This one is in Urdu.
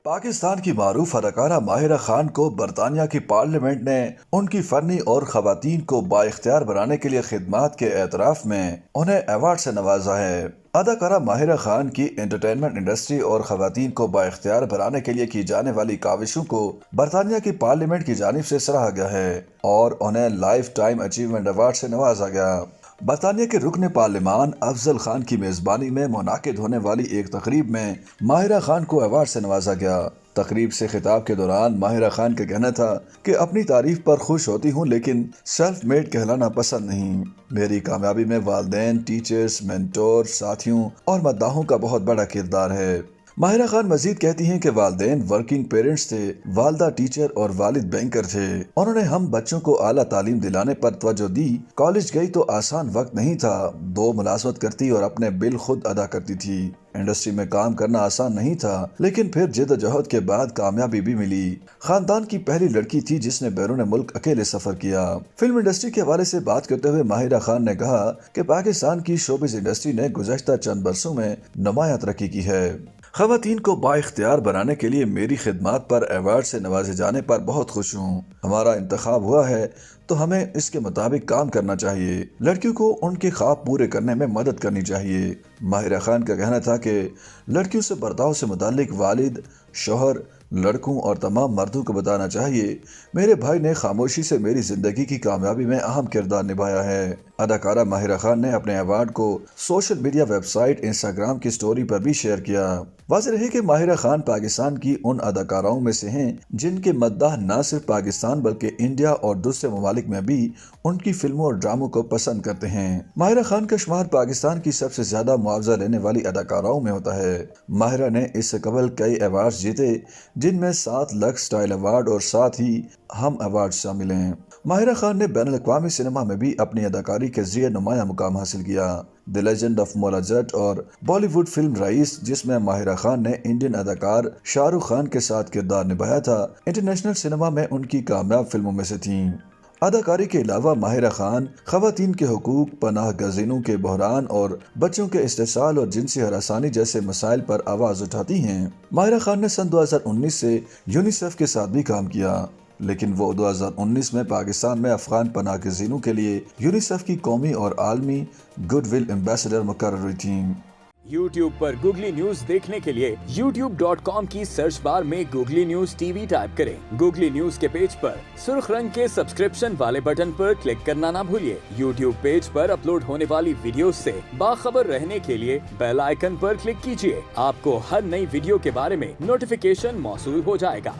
پاکستان کی معروف اداکارہ ماہرہ خان کو برطانیہ کی پارلیمنٹ نے ان کی فنی اور خواتین کو بااختیار بنانے کے لیے خدمات کے اعتراف میں انہیں ایوارڈ سے نوازا ہے۔ اداکارہ ماہرہ خان کی انٹرٹینمنٹ انڈسٹری اور خواتین کو بااختیار بنانے کے لیے کی جانے والی کاوشوں کو برطانیہ کی پارلیمنٹ کی جانب سے سراہا گیا ہے اور انہیں لائف ٹائم اچیومنٹ ایوارڈ سے نوازا گیا۔ برطانیہ کے رکن پارلیمان افضل خان کی میزبانی میں منعقد ہونے والی ایک تقریب میں ماہرہ خان کو ایوارڈ سے نوازا گیا۔ تقریب سے خطاب کے دوران ماہرہ خان کا کہنا تھا کہ اپنی تعریف پر خوش ہوتی ہوں لیکن سیلف میڈ کہلانا پسند نہیں۔ میری کامیابی میں والدین، ٹیچرز، مینٹور، ساتھیوں اور مداحوں کا بہت بڑا کردار ہے۔ ماہرہ خان مزید کہتی ہیں کہ والدین ورکنگ پیرنٹس تھے، والدہ ٹیچر اور والد بینکر تھے۔ انہوں نے ہم بچوں کو اعلیٰ تعلیم دلانے پر توجہ دی۔ کالج گئی تو آسان وقت نہیں تھا، 2 ملازمت کرتی اور اپنے بل خود ادا کرتی تھی۔ انڈسٹری میں کام کرنا آسان نہیں تھا لیکن پھر جد و جہد کے بعد کامیابی بھی ملی۔ خاندان کی پہلی لڑکی تھی جس نے بیرون ملک اکیلے سفر کیا۔ فلم انڈسٹری کے حوالے سے بات کرتے ہوئے ماہرہ خان نے کہا کہ پاکستان کی شوبز انڈسٹری نے گزشتہ چند برسوں میں نمایاں ترقی کی ہے۔ خواتین کو بااختیار بنانے کے لیے میری خدمات پر ایوارڈ سے نوازے جانے پر بہت خوش ہوں۔ ہمارا انتخاب ہوا ہے تو ہمیں اس کے مطابق کام کرنا چاہیے۔ لڑکیوں کو ان کے خواب پورے کرنے میں مدد کرنی چاہیے۔ ماہرہ خان کا کہنا تھا کہ لڑکیوں سے برتاؤ سے متعلق والد، شوہر، لڑکوں اور تمام مردوں کو بتانا چاہیے۔ میرے بھائی نے خاموشی سے میری زندگی کی کامیابی میں اہم کردار نبھایا ہے۔ اداکارہ ماہرہ خان نے اپنے ایوارڈ کو social media website Instagram کی سٹوری پر بھی شیئر کیا۔ واضح رہے کہ ماہرہ خان پاکستان کی ان اداکاراؤں میں سے ہیں جن کے مداح نہ صرف پاکستان بلکہ انڈیا اور دوسرے ممالک میں بھی ان کی فلموں اور ڈراموں کو پسند کرتے ہیں۔ ماہرہ خان کا شمار پاکستان کی سب سے زیادہ معاوضہ لینے والی اداکاراؤں میں ہوتا ہے۔ ماہرہ نے اس سے قبل کئی ایوارڈز جیتے جن میں 7 لکس اسٹائل ایوارڈ اور ساتھ ہی ہم ایوارڈ شامل ہیں۔ ماہرہ خان نے بین الاقوامی سینما میں بھی اپنی اداکاری کے ذریعے نمایاں مقام حاصل کیا۔ دی لیجنڈ آف مولا جٹ اور بالی ووڈ فلم رئیس جس میں ماہرہ خان نے انڈین اداکار شاہ رخ خان کے ساتھ کردار نبھایا تھا، انٹرنیشنل سینما میں ان کی کامیاب فلموں میں سے تھیں۔ اداکاری کے علاوہ ماہرہ خان خواتین کے حقوق، پناہ گزینوں کے بحران اور بچوں کے استحصال اور جنسی ہراسانی جیسے مسائل پر آواز اٹھاتی ہیں۔ ماہرہ خان نے سن 2019 سے یونیسیف کے ساتھ بھی کام کیا لیکن وہ 2019 میں پاکستان میں افغان پناہ گزینوں کے لیے یونیسیف کی قومی اور عالمی گڈ ول ایمبیسڈر مقرر ہوئی تھیں۔ یوٹیوب پر گوگلی نیوز دیکھنے کے لیے youtube.com کی سرچ بار میں googly news T V type کریں۔ گوگلی نیوز کے پیج پر سرخ رنگ کے سبسکرپشن والے بٹن پر کلک کرنا نہ بھولیے۔ یوٹیوب پیج پر اپلوڈ ہونے والی ویڈیوز سے باخبر رہنے کے لیے بیل آئیکن پر کلک کیجیے۔ آپ کو ہر نئی ویڈیو کے بارے میں نوٹیفیکیشن موصول ہو جائے گا۔